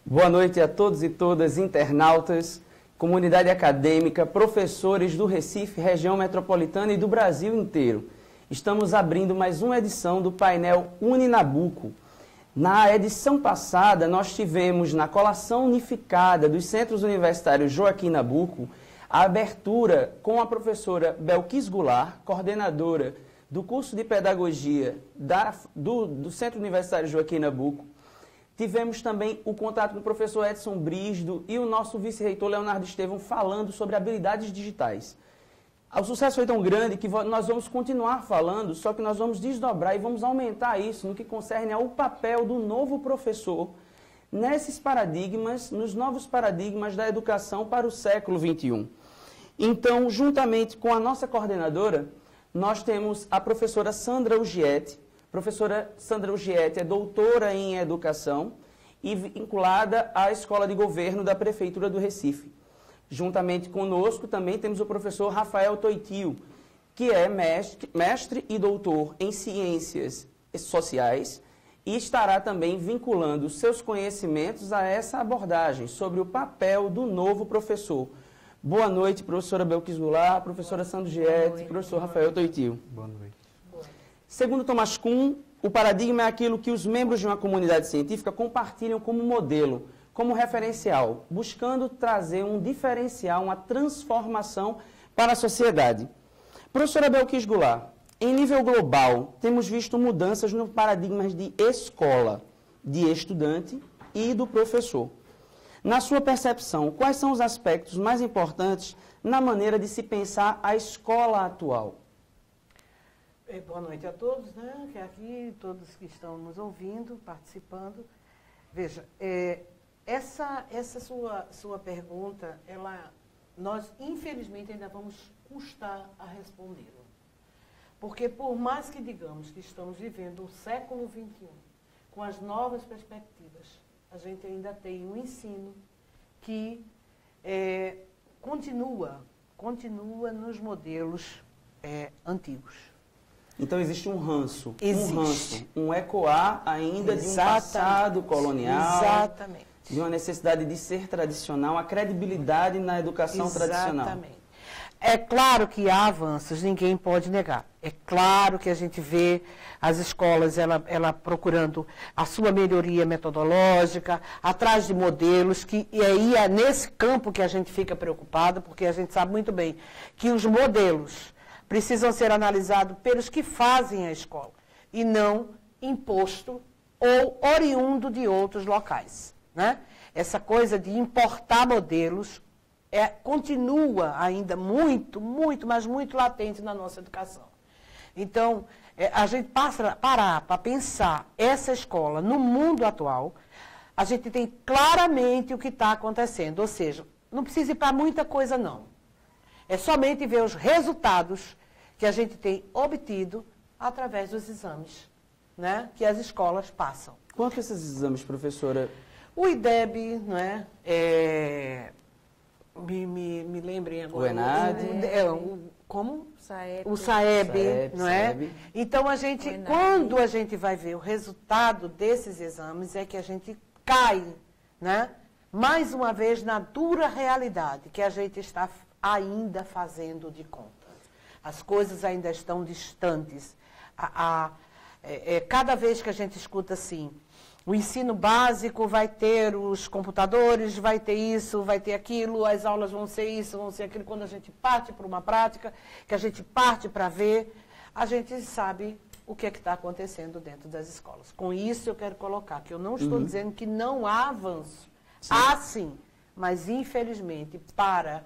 Boa noite a todos e todas, internautas, comunidade acadêmica, professores do Recife, região metropolitana e do Brasil inteiro. Estamos abrindo mais uma edição do painel Uninabuco. Na edição passada, nós tivemos na colação unificada dos Centros Universitários Joaquim Nabuco a abertura com a professora Belkis Goulart, coordenadora do curso de Pedagogia do Centro Universitário Joaquim Nabuco. Tivemos também o contato com o professor Edson Brisdo e o nosso vice-reitor Leonardo Estevão falando sobre habilidades digitais. O sucesso foi tão grande que nós vamos continuar falando, só que nós vamos desdobrar e vamos aumentar isso no que concerne ao papel do novo professor nesses paradigmas, nos novos paradigmas da educação para o século XXI. Então, juntamente com a nossa coordenadora, nós temos a professora Sandra Ugietti. Professora Sandra Ugietti é doutora em Educação e vinculada à Escola de Governo da Prefeitura do Recife. Juntamente conosco também temos o professor Rafael Toitio, que é mestre e doutor em Ciências Sociais e estará também vinculando seus conhecimentos a essa abordagem sobre o papel do novo professor. Boa noite, professora Belkis Goulart, professora Sandra Ugietti, professor Rafael Toitio. Boa noite. Segundo Thomas Kuhn, o paradigma é aquilo que os membros de uma comunidade científica compartilham como modelo, como referencial, buscando trazer um diferencial, uma transformação para a sociedade. Professora Belkis Goulart, em nível global, temos visto mudanças nos paradigmas de escola, de estudante e do professor. Na sua percepção, quais são os aspectos mais importantes na maneira de se pensar a escola atual? Boa noite a todos, né? Que aqui, todos que estão nos ouvindo, participando. Veja, essa sua pergunta, nós infelizmente ainda vamos custar a respondê-la. Porque por mais que digamos que estamos vivendo o século XXI, com as novas perspectivas, a gente ainda tem um ensino que continua nos modelos antigos. Então existe um ranço, Existe. um ecoar ainda Exatamente. de um passado colonial, Exatamente. de uma necessidade de ser tradicional, a credibilidade na educação tradicional. Exatamente. É claro que há avanços, ninguém pode negar. É claro que a gente vê as escolas ela procurando a sua melhoria metodológica, atrás de modelos, e aí é nesse campo que a gente fica preocupado, porque a gente sabe muito bem que os modelos precisam ser analisados pelos que fazem a escola, e não imposto ou oriundo de outros locais, né? Essa coisa de importar modelos continua ainda muito, mas muito latente na nossa educação. Então, a gente parar para pensar essa escola no mundo atual, a gente tem claramente o que está acontecendo, ou seja, não precisa ir para muita coisa não. É somente ver os resultados que a gente tem obtido através dos exames, né, que as escolas passam. Quanto a esses exames, professora? O IDEB, não é? Me lembrem agora. O ENAD. Como? SAEB. O SAEB, não é? SAEB. Então, quando a gente vai ver o resultado desses exames, é que a gente cai, né? Mais uma vez, na dura realidade que a gente está ainda fazendo de conta. As coisas ainda estão distantes. Cada vez que a gente escuta assim, o ensino básico vai ter os computadores, vai ter isso, vai ter aquilo, as aulas vão ser isso, vão ser aquilo. Quando a gente parte para uma prática, que a gente parte para ver, a gente sabe o que é que está acontecendo dentro das escolas. Com isso eu quero colocar que eu não estou dizendo que não há avanço. Sim. Há sim, mas infelizmente para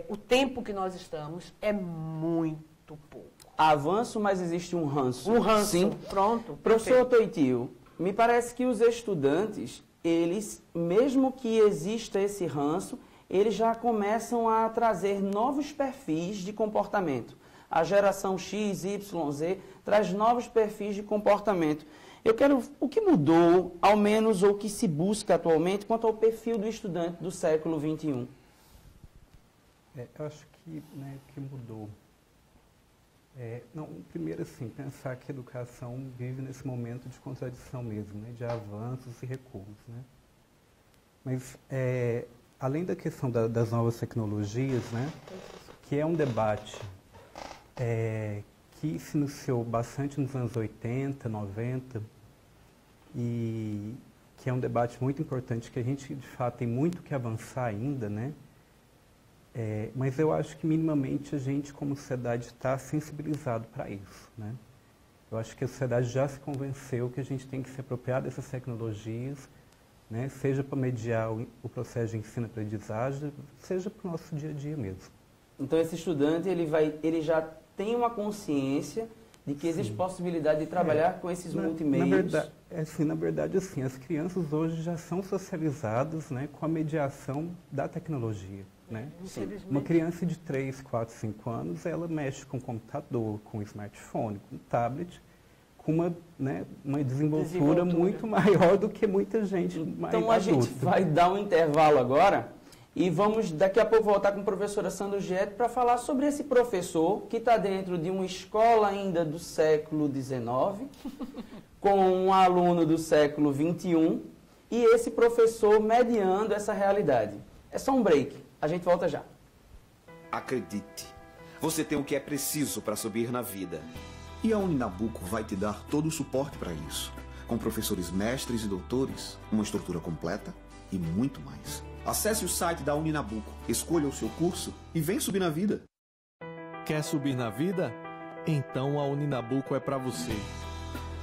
o tempo que nós estamos é muito pouco. Há avanço, mas existe um ranço. Um ranço, sim. Pronto. Professor Toitio, me parece que os estudantes, eles, mesmo que exista esse ranço, eles já começam a trazer novos perfis de comportamento. A geração X, Y, Z traz novos perfis de comportamento. O que mudou, ao menos, ou que se busca atualmente, quanto ao perfil do estudante do século XXI? Eu acho que, que mudou. Primeiro, assim, pensar que a educação vive nesse momento de contradição mesmo, de avanços e recuos, Mas, além da questão das novas tecnologias, né, que é um debate que se iniciou bastante nos anos 80, 90, e que é um debate muito importante, que a gente, de fato, tem muito que avançar ainda, né? Mas eu acho que, minimamente, a gente, como sociedade, está sensibilizado para isso, né? Eu acho que a sociedade já se convenceu que a gente tem que se apropriar dessas tecnologias, né? Seja para mediar o processo de ensino-aprendizagem, seja para o nosso dia a dia mesmo. Então, esse estudante, ele já tem uma consciência de que existe possibilidade de trabalhar com esses multimeios. Na verdade, assim, as crianças hoje já são socializadas, né, com a mediação da tecnologia, né? Uma criança de 3, 4, 5 anos, ela mexe com computador, com smartphone, com tablet, com uma desenvoltura muito maior do que muita gente mais Então, a gente vai dar um intervalo agora e vamos daqui a pouco voltar com a professora Sandra Giete para falar sobre esse professor que está dentro de uma escola ainda do século XIX, com um aluno do século XXI, e esse professor mediando essa realidade. É só um break, a gente volta já. Acredite, você tem o que é preciso para subir na vida. E a Uninabuco vai te dar todo o suporte para isso, com professores mestres e doutores, uma estrutura completa e muito mais. Acesse o site da Uninabuco, escolha o seu curso e vem subir na vida. Quer subir na vida? Então a Uninabuco é para você.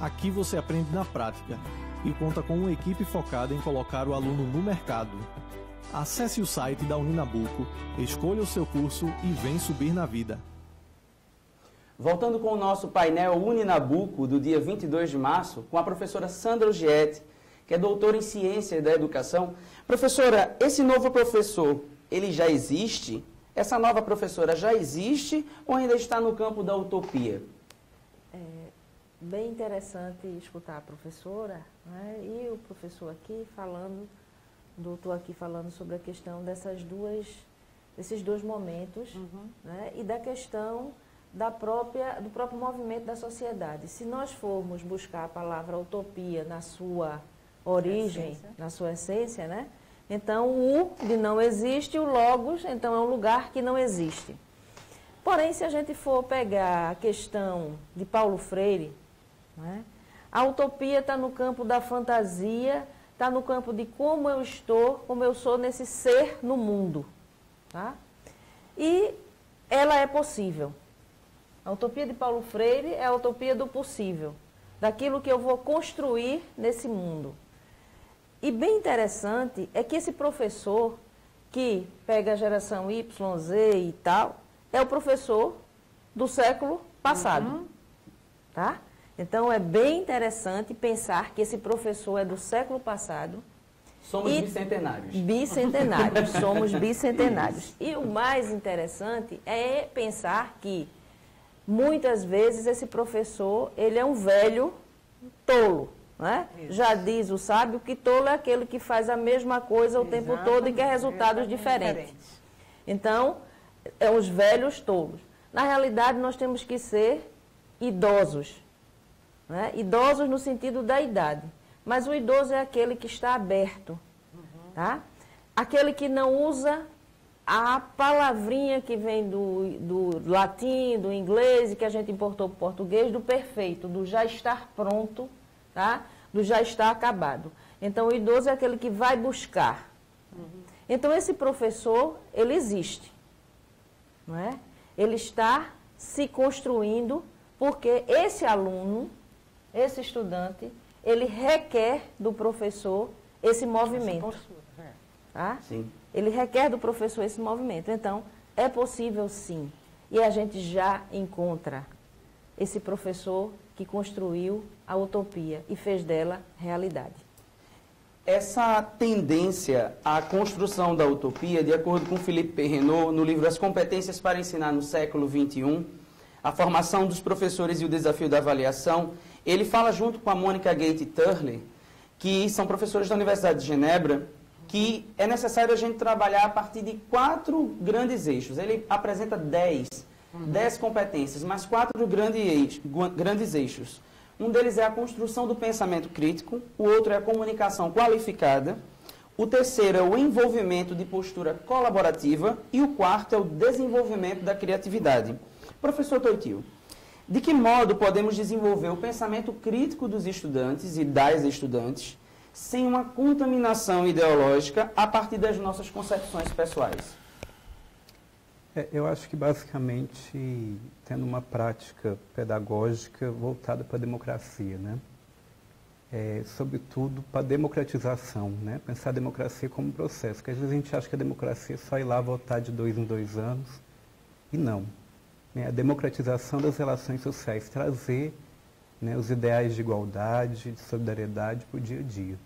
Aqui você aprende na prática e conta com uma equipe focada em colocar o aluno no mercado. Acesse o site da Uninabuco, escolha o seu curso e vem subir na vida. Voltando com o nosso painel Uninabuco do dia 22 de março, com a professora Sandra Giete, que é doutora em Ciências da Educação. Professora, esse novo professor, ele já existe? Essa nova professora já existe ou ainda está no campo da utopia? É bem interessante escutar a professora, né, e o professor aqui falando, o doutor aqui falando sobre a questão desses dois momentos, né, e da questão do próprio movimento da sociedade. Se nós formos buscar a palavra utopia na sua origem, na sua essência, né? Então, o de não existe, o logos, então é um lugar que não existe. Porém, se a gente for pegar a questão de Paulo Freire, né? A utopia está no campo da fantasia, está no campo de como eu estou, como eu sou nesse ser no mundo, tá? E ela é possível. A utopia de Paulo Freire é a utopia do possível, daquilo que eu vou construir nesse mundo. E bem interessante é que esse professor, que pega a geração Y, Z e tal, é o professor do século passado. Tá? Então, é bem interessante pensar que esse professor é do século passado. Somos bicentenários. Bicentenários, somos bicentenários. E o mais interessante é pensar que, muitas vezes, esse professor, ele é um velho tolo. Né? Já diz o sábio que tolo é aquele que faz a mesma coisa o tempo todo e quer resultados diferentes. Então, é os velhos tolos. Na realidade, nós temos que ser idosos. Né? Idosos no sentido da idade. Mas o idoso é aquele que está aberto. Tá? Aquele que não usa a palavrinha que vem do latim, do inglês, e que a gente importou para o português, do perfeito, do já estar pronto, tá? Do já está acabado. Então, o idoso é aquele que vai buscar. Então, esse professor, ele existe. Não é? Ele está se construindo porque esse aluno, esse estudante, ele requer do professor esse movimento. Tá? Sim. Ele requer do professor esse movimento. Então, é possível sim. E a gente já encontra esse professor que construiu a utopia e fez dela realidade. Essa tendência à construção da utopia, de acordo com Philippe Perrenot, no livro As Competências para Ensinar no Século XXI, a formação dos professores e o desafio da avaliação, ele fala junto com a Mônica Gate-Turley, que são professores da Universidade de Genebra, que é necessário a gente trabalhar a partir de 4 grandes eixos. Ele apresenta 10 competências, mas 4 grandes eixos. Um deles é a construção do pensamento crítico, o outro é a comunicação qualificada, O terceiro é o envolvimento de postura colaborativa e o quarto é o desenvolvimento da criatividade. Professor Toitio, de que modo podemos desenvolver o pensamento crítico dos estudantes e das estudantes sem uma contaminação ideológica a partir das nossas concepções pessoais? Eu acho que basicamente tendo uma prática pedagógica voltada para a democracia, né? Sobretudo para a democratização, né? Pensar a democracia como um processo, porque às vezes a gente acha que a democracia é só ir lá votar de 2 em 2 anos, e não. A democratização das relações sociais, trazer, né, os ideais de igualdade, de solidariedade para o dia a dia.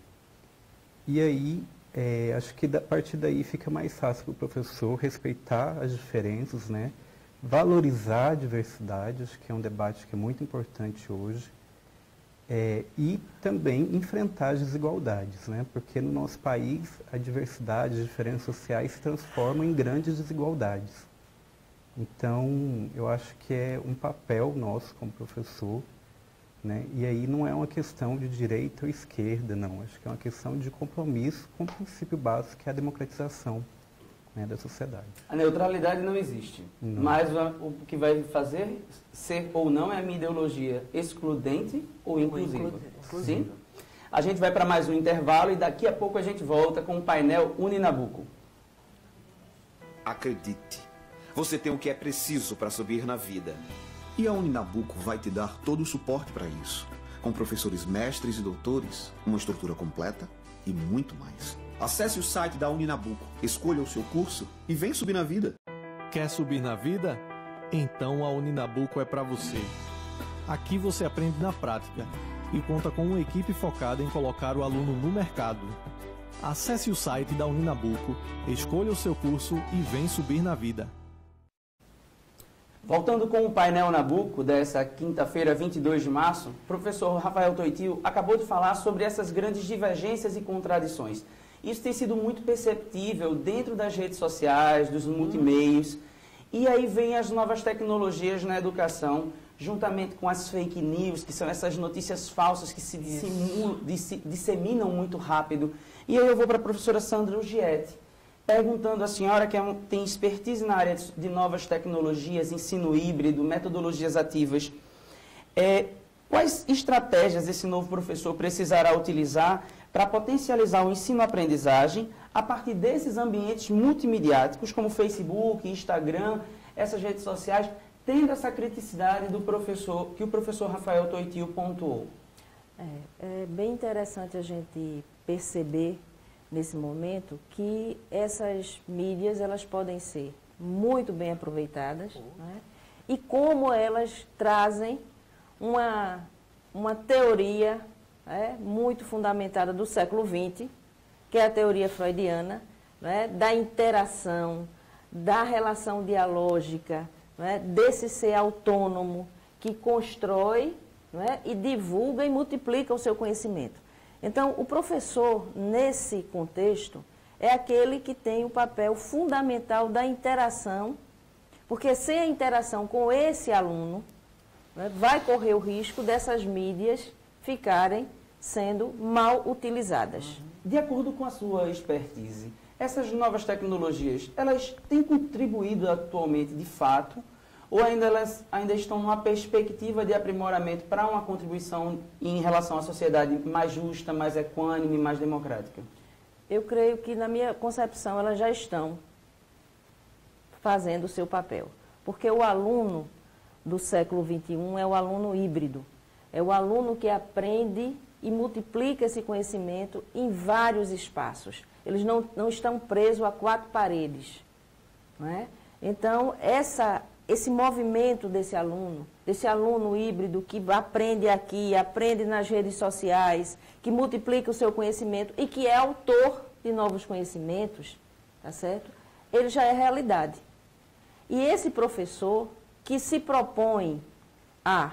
E aí, acho que a partir daí fica mais fácil para o professor respeitar as diferenças, né, valorizar a diversidade, acho que é um debate que é muito importante hoje, e também enfrentar as desigualdades, né, porque no nosso país a diversidade, as diferenças sociais se transformam em grandes desigualdades. Então, eu acho que é um papel nosso como professor, né? E aí não é uma questão de direita ou esquerda, não. Acho que é uma questão de compromisso com o princípio básico, que é a democratização, né, da sociedade. A neutralidade não existe, não. Mas o que vai fazer ser ou não é a minha ideologia excludente ou inclusiva. Sim? A gente vai para mais um intervalo e daqui a pouco a gente volta com o painel Uninabuco. Acredite. Você tem o que é preciso para subir na vida. E a Uninabuco vai te dar todo o suporte para isso. Com professores mestres e doutores, uma estrutura completa e muito mais. Acesse o site da Uninabuco, escolha o seu curso e vem subir na vida. Quer subir na vida? Então a Uninabuco é para você. Aqui você aprende na prática e conta com uma equipe focada em colocar o aluno no mercado. Acesse o site da Uninabuco, escolha o seu curso e vem subir na vida. Voltando com o painel Nabuco dessa quinta-feira, 22 de março, o professor Rafael Toitio acabou de falar sobre essas grandes divergências e contradições. Isso tem sido muito perceptível dentro das redes sociais, dos multimeios, e aí vem as novas tecnologias na educação, juntamente com as fake news, que são essas notícias falsas que se disseminam muito rápido. E aí eu vou para a professora Sandra Ugietti, perguntando à senhora, que tem expertise na área de novas tecnologias, ensino híbrido, metodologias ativas, quais estratégias esse novo professor precisará utilizar para potencializar o ensino-aprendizagem a partir desses ambientes multimediáticos, como Facebook, Instagram, essas redes sociais, tendo essa criticidade do professor, que o professor Rafael Toitio pontuou? É bem interessante a gente perceber nesse momento que essas mídias elas podem ser muito bem aproveitadas, né? E como elas trazem uma teoria, né, muito fundamentada do século XX, que é a teoria freudiana, né, da interação, da relação dialógica, né, desse ser autônomo que constrói, né, e divulga e multiplica o seu conhecimento. Então, o professor, nesse contexto, é aquele que tem o papel fundamental da interação, porque sem a interação com esse aluno, né, vai correr o risco dessas mídias ficarem sendo mal utilizadas. De acordo com a sua expertise, essas novas tecnologias, elas têm contribuído atualmente de fato, ou elas ainda estão numa perspectiva de aprimoramento para uma contribuição em relação à sociedade mais justa, mais equânime, mais democrática? Eu creio que, na minha concepção, elas já estão fazendo o seu papel. Porque o aluno do século XXI é o aluno híbrido. É o aluno que aprende e multiplica esse conhecimento em vários espaços. Eles não estão presos a 4 paredes. Não é? Então, esse movimento desse aluno híbrido que aprende aqui, aprende nas redes sociais, que multiplica o seu conhecimento e que é autor de novos conhecimentos, tá certo? Ele já é realidade. E esse professor que se propõe a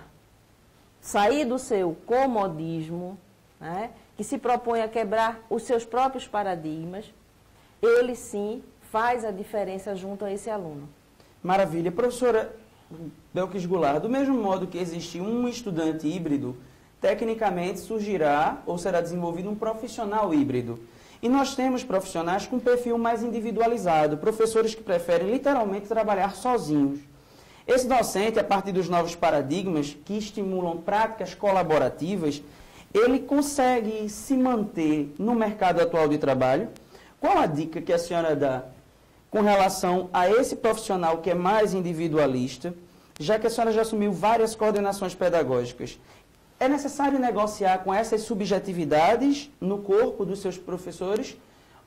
sair do seu comodismo, né, que se propõe a quebrar os seus próprios paradigmas, ele sim faz a diferença junto a esse aluno. Maravilha. Professora Belkis Goulart, do mesmo modo que existe um estudante híbrido, tecnicamente surgirá ou será desenvolvido um profissional híbrido. E nós temos profissionais com perfil mais individualizado, professores que preferem literalmente trabalhar sozinhos. Esse docente, a partir dos novos paradigmas que estimulam práticas colaborativas, ele consegue se manter no mercado atual de trabalho? Qual a dica que a senhora dá com relação a esse profissional que é mais individualista, já que a senhora já assumiu várias coordenações pedagógicas? É necessário negociar com essas subjetividades no corpo dos seus professores?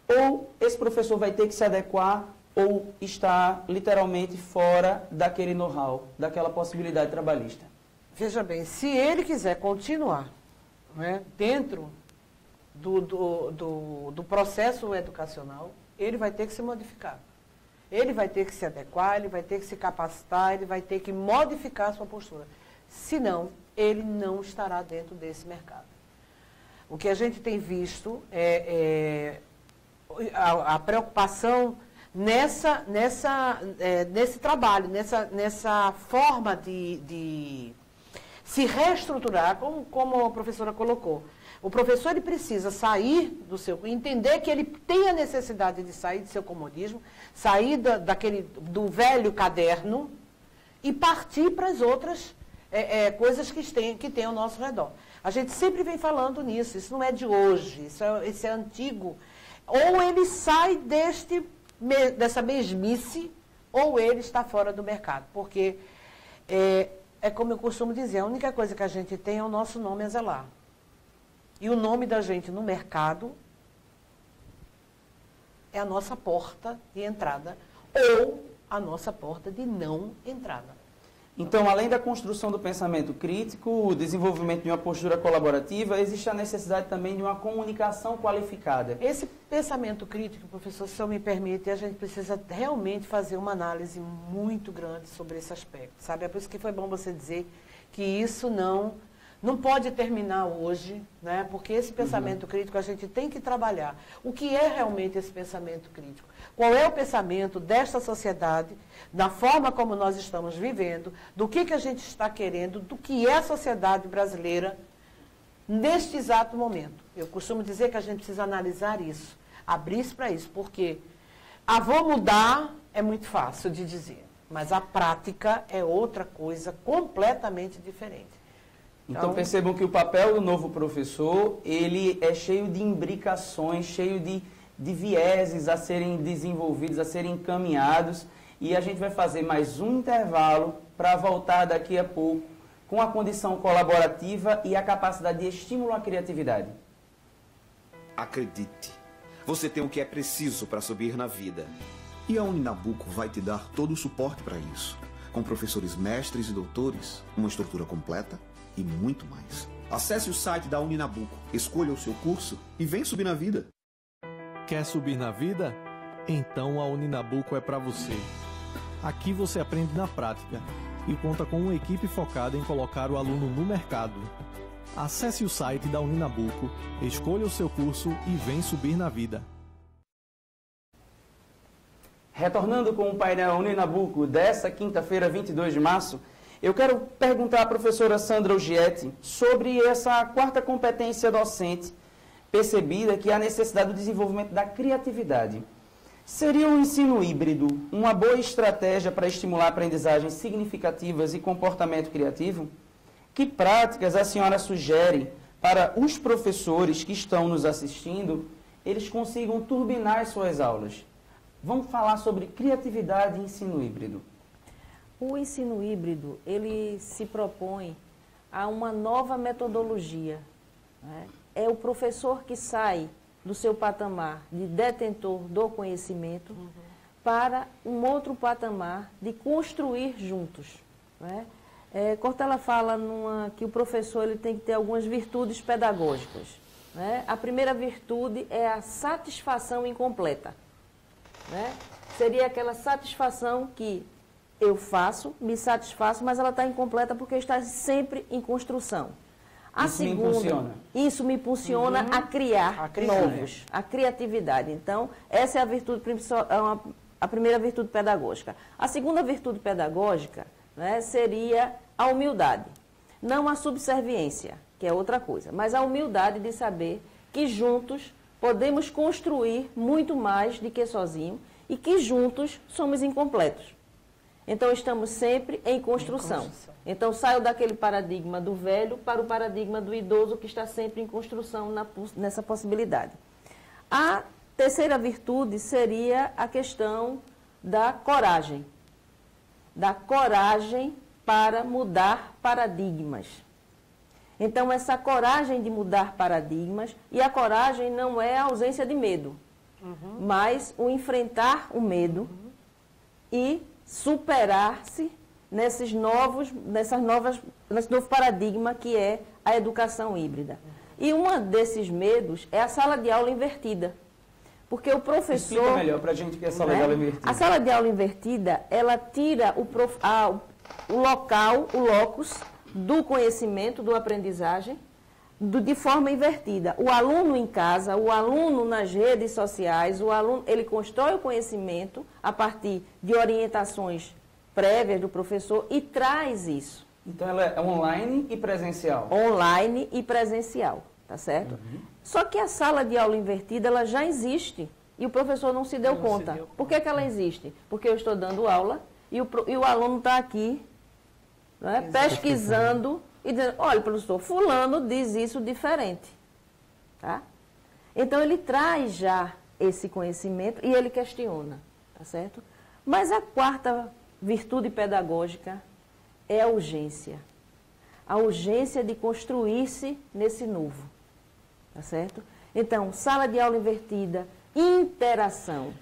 Ou esse professor vai ter que se adequar ou está literalmente fora daquele know-how, daquela possibilidade trabalhista? Veja bem, se ele quiser continuar, né, dentro do processo educacional, ele vai ter que se modificar. Ele vai ter que se adequar, ele vai ter que se capacitar, ele vai ter que modificar a sua postura. Senão, ele não estará dentro desse mercado. O que a gente tem visto é a preocupação nesse trabalho, nessa forma de se reestruturar, como a professora colocou. O professor ele precisa sair entender que ele tem a necessidade de sair do seu comodismo, sair do velho caderno e partir para as outras coisas que tem ao nosso redor. A gente sempre vem falando nisso, isso não é de hoje, isso é antigo. Ou ele sai dessa mesmice, ou ele está fora do mercado. Porque, é como eu costumo dizer, a única coisa que a gente tem é o nosso nome a zelar. E o nome da gente no mercado é a nossa porta de entrada ou a nossa porta de não entrada. Então, além da construção do pensamento crítico, o desenvolvimento de uma postura colaborativa, existe a necessidade também de uma comunicação qualificada. Esse pensamento crítico, professor, se eu me permite, a gente precisa realmente fazer uma análise muito grande sobre esse aspecto, sabe? É por isso que foi bom você dizer que isso não pode terminar hoje, né? Porque esse pensamento crítico a gente tem que trabalhar. O que é realmente esse pensamento crítico? Qual é o pensamento desta sociedade, da forma como nós estamos vivendo, do que a gente está querendo, do que é a sociedade brasileira neste exato momento? Eu costumo dizer que a gente precisa analisar isso, abrir-se para isso, porque vou mudar é muito fácil de dizer, mas a prática é outra coisa completamente diferente. Então percebam que o papel do novo professor, ele é cheio de imbricações, cheio de vieses a serem desenvolvidos, a serem encaminhados, e a gente vai fazer mais um intervalo para voltar daqui a pouco com a condição colaborativa e a capacidade de estímulo à criatividade. Acredite, você tem o que é preciso para subir na vida. E a Uninabuco vai te dar todo o suporte para isso, com professores mestres e doutores, uma estrutura completa e muito mais. Acesse o site da Uninabuco, escolha o seu curso e vem subir na vida. Quer subir na vida? Então a Uninabuco é para você. Aqui você aprende na prática e conta com uma equipe focada em colocar o aluno no mercado. Acesse o site da Uninabuco, escolha o seu curso e vem subir na vida. Retornando com o painel Uninabuco dessa quinta-feira, 22 de março, eu quero perguntar à professora Sandra Ugietti sobre essa quarta competência docente percebida, que é a necessidade do desenvolvimento da criatividade. Seria o ensino híbrido uma boa estratégia para estimular aprendizagens significativas e comportamento criativo? Que práticas a senhora sugere para os professores que estão nos assistindo, eles consigam turbinar as suas aulas? Vamos falar sobre criatividade e ensino híbrido. O ensino híbrido, ele se propõe a uma nova metodologia, né? É o professor que sai do seu patamar de detentor do conhecimento para um outro patamar de construir juntos, né? Cortella fala que o professor ele tem que ter algumas virtudes pedagógicas, né? A primeira virtude é a satisfação incompleta, né? Seria aquela satisfação que eu faço, me satisfaço, mas ela está incompleta porque está sempre em construção. Isso me impulsiona a criar novos, a criatividade. Então, essa é a virtude, a primeira virtude pedagógica. A segunda virtude pedagógica, né, seria a humildade. Não a subserviência, que é outra coisa, mas a humildade de saber que juntos podemos construir muito mais do que sozinho e que juntos somos incompletos. Então, estamos sempre em construção. Então, saio daquele paradigma do velho para o paradigma do idoso, que está sempre em construção nessa possibilidade. A terceira virtude seria a questão da coragem. Da coragem para mudar paradigmas. Então, essa coragem de mudar paradigmas, e a coragem não é a ausência de medo, mas o enfrentar o medo e superar-se nesse novo paradigma que é a educação híbrida. E um desses medos é a sala de aula invertida. Porque o professor... Explica melhor para a gente o que é a sala de aula invertida. A sala de aula invertida, ela tira o local, o locus do conhecimento, do aprendizagem, de forma invertida. O aluno em casa, o aluno nas redes sociais, o aluno, ele constrói o conhecimento a partir de orientações prévias do professor e traz isso. Então, ela é online e presencial? Online e presencial, tá certo? Só que a sala de aula invertida, ela já existe e o professor não se deu conta. Por que ela existe? Porque eu estou dando aula e o aluno está aqui, né, pesquisando e dizendo, olha, professor, fulano diz isso diferente. Tá? Então, ele traz já esse conhecimento e ele questiona, tá certo? Mas a quarta virtude pedagógica é a urgência. A urgência de construir-se nesse novo. Tá certo? Então, sala de aula invertida, interação.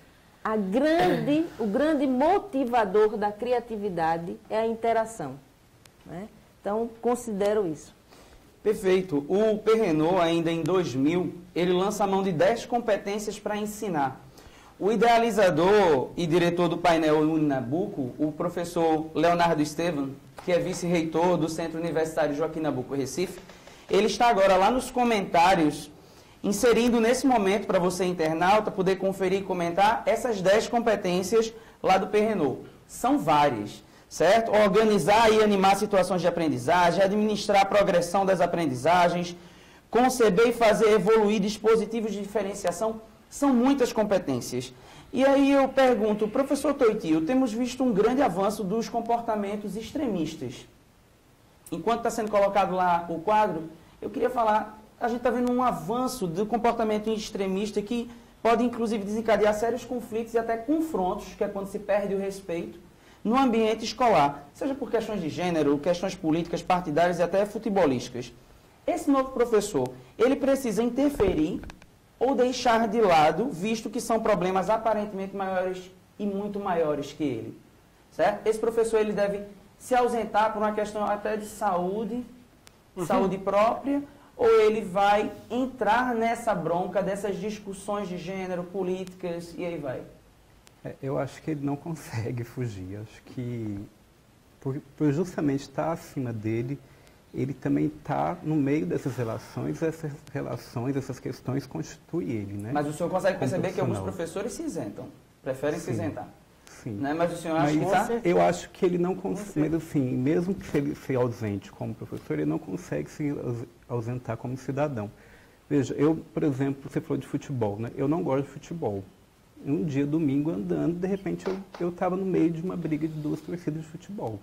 O grande motivador da criatividade é a interação. Né? Então, considero isso. Perfeito. O Perrenot, ainda em 2000, ele lança a mão de 10 competências para ensinar. O idealizador e diretor do painel Uninabuco, o professor Leonardo Estevam, que é vice-reitor do Centro Universitário Joaquim Nabuco, Recife, ele está agora lá nos comentários, inserindo nesse momento, para você internauta, poder conferir e comentar essas 10 competências lá do Perrenot. São várias, certo? Organizar e animar situações de aprendizagem, administrar a progressão das aprendizagens, conceber e fazer evoluir dispositivos de diferenciação, são muitas competências. E aí eu pergunto, professor Toitio, temos visto um grande avanço dos comportamentos extremistas. Enquanto está sendo colocado lá o quadro, eu queria falar, a gente está vendo um avanço do comportamento extremista que pode, inclusive, desencadear sérios conflitos e até confrontos, que é quando se perde o respeito, no ambiente escolar, seja por questões de gênero, questões políticas, partidárias e até futebolísticas. Esse novo professor, ele precisa interferir ou deixar de lado, visto que são problemas aparentemente maiores e muito maiores que ele, certo? Esse professor, ele deve se ausentar por uma questão até de saúde, saúde própria, ou ele vai entrar nessa bronca dessas discussões de gênero, políticas, e aí vai? Eu acho que ele não consegue fugir. Acho que, por justamente estar acima dele, ele também está no meio dessas relações, essas questões constituem ele, né? Mas o senhor consegue perceber que alguns professores se isentam, preferem se isentar. Sim. Né? Mas o senhor acha que está? Eu acho que ele não consegue, mas assim, mesmo que ele seja ausente como professor, ele não consegue se ausentar como cidadão. Veja, eu, por exemplo, você falou de futebol, né? Eu não gosto de futebol. Um dia, domingo, andando, de repente eu estava no meio de uma briga de duas torcidas de futebol.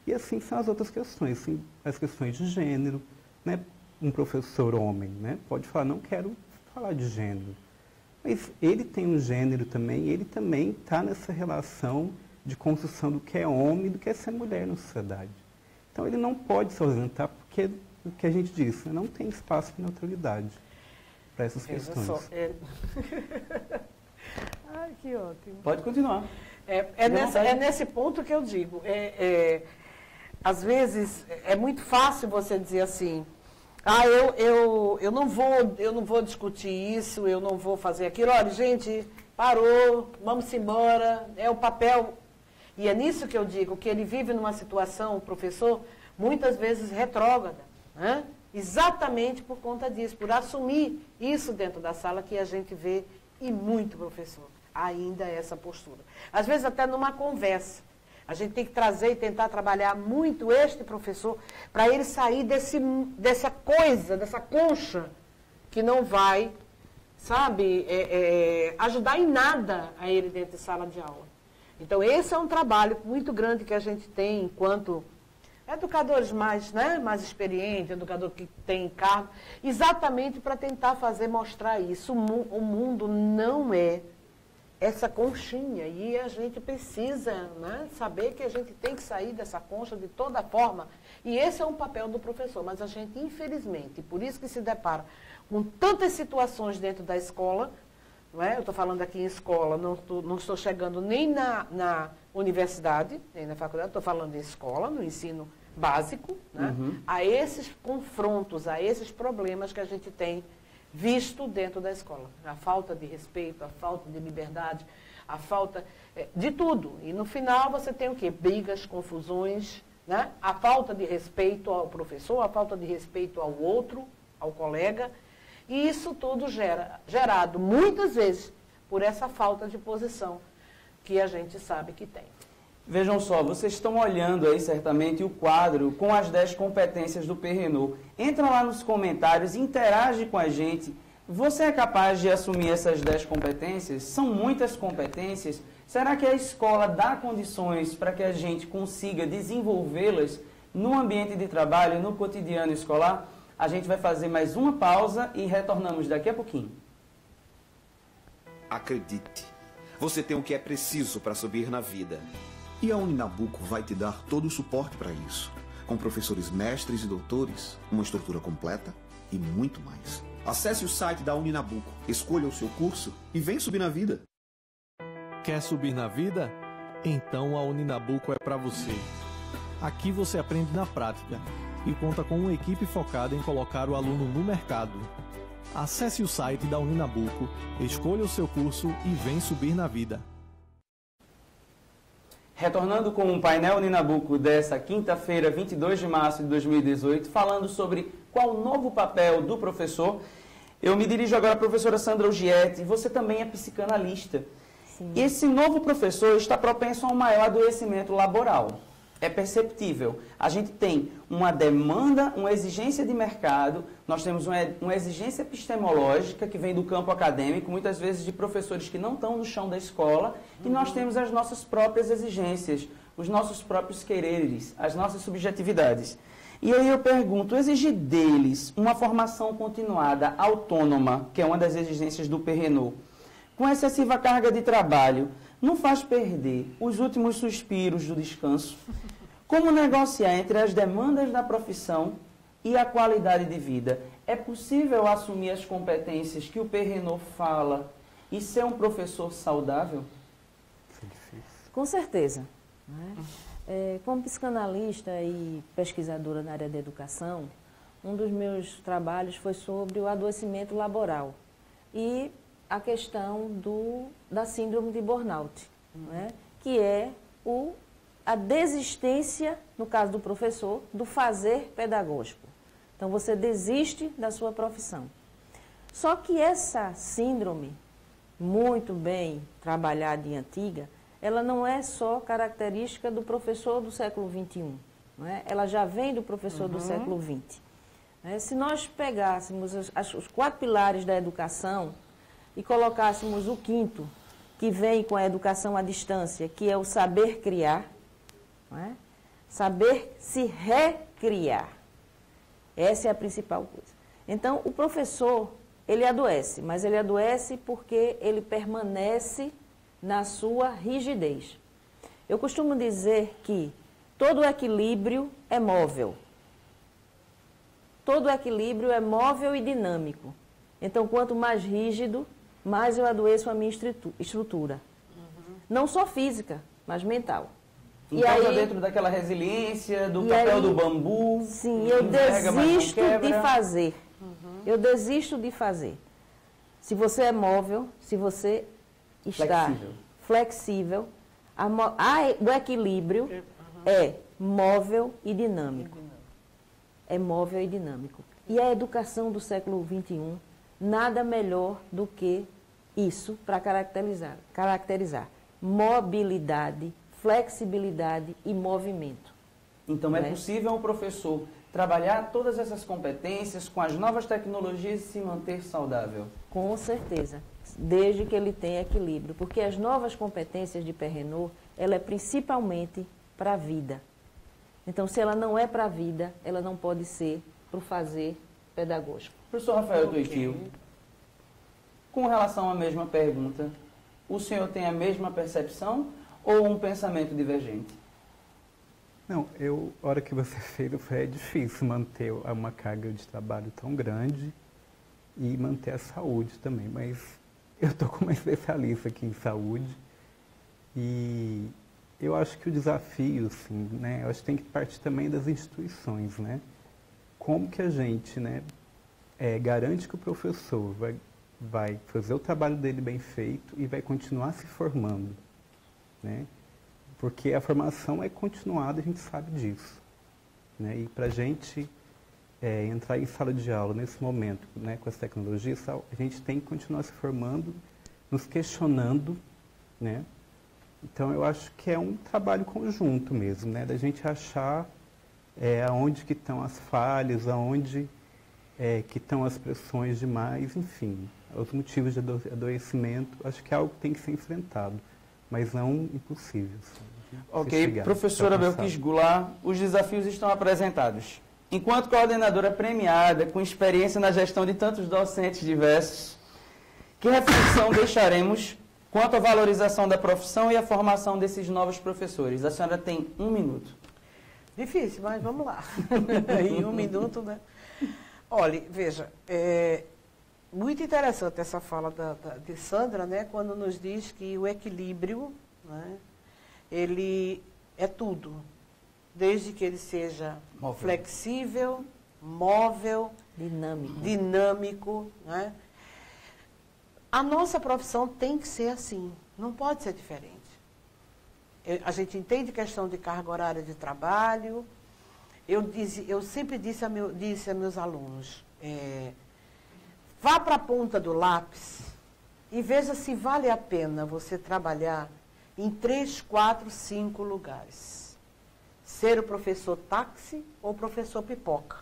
E assim são as outras questões, assim, as questões de gênero, né? Um professor homem, né? Pode falar, não quero falar de gênero. Mas ele tem um gênero também, ele também está nessa relação de construção do que é homem e do que é ser mulher na sociedade. Então ele não pode se ausentar porque, o que a gente disse, não tem espaço de neutralidade para essas questões. Ai, que ótimo. Pode continuar. É nesse ponto que eu digo. Às vezes, é muito fácil você dizer assim, eu não vou discutir isso, eu não vou fazer aquilo. Olha, gente, parou, vamos embora, é o papel. E é nisso que eu digo, que ele vive numa situação, o professor, muitas vezes retrógrada, né? Exatamente por conta disso, por assumir isso dentro da sala que a gente vê, e muito professor, ainda essa postura. Às vezes até numa conversa, a gente tem que trazer e tentar trabalhar muito este professor para ele sair dessa coisa, dessa concha que não vai sabe, ajudar em nada a ele dentro de sala de aula. Então, esse é um trabalho muito grande que a gente tem enquanto educadores mais experientes, educador que tem cargo, exatamente para tentar mostrar isso. O mundo não é essa conchinha e a gente precisa, né, saber que a gente tem que sair dessa concha de toda forma. E esse é um papel do professor, mas a gente, infelizmente, por isso que se depara com tantas situações dentro da escola, não é? Eu estou falando aqui em escola, não estou chegando nem na universidade, nem na faculdade, estou falando em escola, no ensino básico, né? A esses confrontos, a esses problemas que a gente tem visto dentro da escola. A falta de respeito, a falta de liberdade, a falta de tudo. E no final você tem o quê? Brigas, confusões, né? A falta de respeito ao professor, a falta de respeito ao outro, ao colega. E isso tudo gerado muitas vezes por essa falta de posição que a gente sabe que tem. Vejam só, vocês estão olhando aí certamente o quadro com as 10 competências do Perrenot. Entra lá nos comentários, interage com a gente. Você é capaz de assumir essas 10 competências? São muitas competências. Será que a escola dá condições para que a gente consiga desenvolvê-las no ambiente de trabalho, no cotidiano escolar? A gente vai fazer mais uma pausa e retornamos daqui a pouquinho. Acredite, você tem o que é preciso para subir na vida. E a Uninabuco vai te dar todo o suporte para isso. Com professores mestres e doutores, uma estrutura completa e muito mais. Acesse o site da Uninabuco, escolha o seu curso e vem subir na vida. Quer subir na vida? Então a Uninabuco é para você. Aqui você aprende na prática e conta com uma equipe focada em colocar o aluno no mercado. Acesse o site da Uninabuco, escolha o seu curso e vem subir na vida. Retornando com o painel Uninabuco dessa quinta-feira, 22 de março de 2018, falando sobre qual o novo papel do professor, eu me dirijo agora à professora Sandra Ugietti. Você também é psicanalista. Sim. Esse novo professor está propenso a um maior adoecimento laboral. É perceptível. A gente tem uma demanda, uma exigência de mercado, nós temos uma exigência epistemológica que vem do campo acadêmico, muitas vezes de professores que não estão no chão da escola, e nós temos as nossas próprias exigências, os nossos próprios quereres, as nossas subjetividades. E aí eu pergunto, exigir deles uma formação continuada, autônoma, que é uma das exigências do Perrenot, com excessiva carga de trabalho, não faz perder os últimos suspiros do descanso? Como negociar entre as demandas da profissão e a qualidade de vida? É possível assumir as competências que o Perrenot fala e ser um professor saudável? Com certeza. Né? Como psicanalista e pesquisadora na área da educação, um dos meus trabalhos foi sobre o adoecimento laboral e a questão da síndrome de burnout, né? Que é a desistência, no caso do professor, do fazer pedagógico. Então, você desiste da sua profissão. Só que essa síndrome, muito bem trabalhada e antiga, ela não é só característica do professor do século XXI. Não é? Ela já vem do professor do século XX. Se nós pegássemos os 4 pilares da educação e colocássemos o 5º, que vem com a educação à distância, que é o saber criar, não é? Saber se recriar. Essa é a principal coisa. Então, o professor, ele adoece, mas ele adoece porque ele permanece na sua rigidez. Eu costumo dizer que todo equilíbrio é móvel. Todo equilíbrio é móvel e dinâmico. Então, quanto mais rígido, mais eu adoeço a minha estrutura. Não só física, mas mental. Então, aí, dentro daquela resiliência, do papel do bambu. Sim, eu desisto de fazer. Eu desisto de fazer. Se você é móvel, se você está flexível, o equilíbrio é móvel e dinâmico. É móvel e dinâmico. E a educação do século XXI, nada melhor do que isso para caracterizar mobilidade, flexibilidade e movimento. Então, é possível um professor trabalhar todas essas competências com as novas tecnologias e se manter saudável? Com certeza, desde que ele tenha equilíbrio, porque as novas competências de Perrenot, ela é principalmente para a vida. Então, se ela não é para a vida, ela não pode ser para o fazer pedagógico. Professor Rafael Toitio, com relação à mesma pergunta, o senhor tem a mesma percepção ou um pensamento divergente? Não, a hora que você fez, é difícil manter uma carga de trabalho tão grande e manter a saúde também, mas eu estou como especialista aqui em saúde e eu acho que o desafio, assim, né, eu acho que tem que partir também das instituições, né? Como que a gente, né, garante que o professor vai fazer o trabalho dele bem feito e vai continuar se formando, né? Porque a formação é continuada, a gente sabe disso, né? E para a gente entrar em sala de aula nesse momento, né, com as tecnologias, a gente tem que continuar se formando, nos questionando, né? Então eu acho que é um trabalho conjunto mesmo, né? Da gente achar aonde que estão as falhas, aonde que estão as pressões demais, enfim, os motivos de adoecimento, acho que é algo que tem que ser enfrentado, mas não impossível. Ok, professora Belkis Goulart, os desafios estão apresentados. Enquanto coordenadora premiada, com experiência na gestão de tantos docentes diversos, que reflexão deixaremos quanto à valorização da profissão e à formação desses novos professores? A senhora tem 1 minuto. Difícil, mas vamos lá. Em 1 minuto, né? Olha, veja, muito interessante essa fala de Sandra, né? Quando nos diz que o equilíbrio, né, ele é tudo, desde que ele seja flexível, móvel, dinâmico, né? A nossa profissão tem que ser assim, não pode ser diferente. A gente entende questão de carga horária de trabalho. Eu sempre disse a meus alunos, vá para a ponta do lápis e veja se vale a pena você trabalhar em 3, 4, 5 lugares. Ser o professor táxi ou o professor pipoca.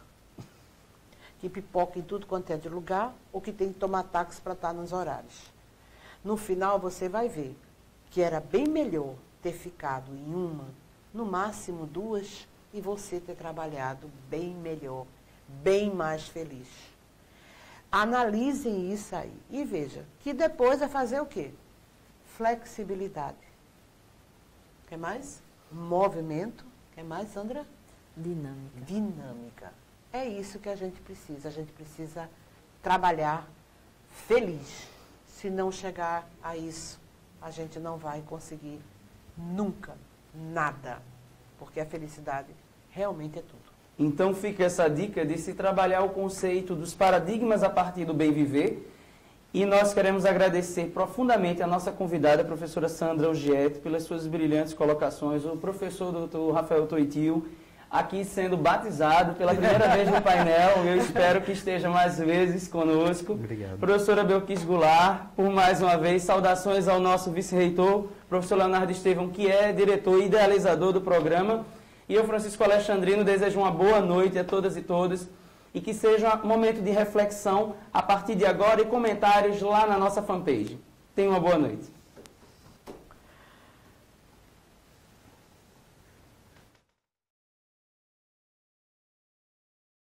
Que pipoca em tudo quanto é de lugar, ou que tem que tomar táxi para estar nos horários. No final, você vai ver que era bem melhor ter ficado em uma, no máximo 2, e você ter trabalhado bem melhor, bem mais feliz. Analisem isso aí e veja que depois vai fazer o quê? Flexibilidade. Quer mais? Movimento. Quer mais, Sandra? Dinâmica. É isso que a gente precisa. A gente precisa trabalhar feliz. Se não chegar a isso, a gente não vai conseguir nunca nada. Porque a felicidade realmente é tudo. Então fica essa dica de se trabalhar o conceito dos paradigmas a partir do bem viver. E nós queremos agradecer profundamente a nossa convidada, a professora Sandra Ugieto, pelas suas brilhantes colocações, o professor Dr. Rafael Toitio, aqui sendo batizado pela primeira vez no painel. Eu espero que esteja mais vezes conosco. Obrigado. Professora Belkis Goulart, por mais uma vez, saudações ao nosso vice-reitor, professor Leonardo Estevão, que é diretor e idealizador do programa. E eu, Francisco Alexandrino, desejo uma boa noite a todas e todos e que seja um momento de reflexão a partir de agora e comentários lá na nossa fanpage. Tenha uma boa noite.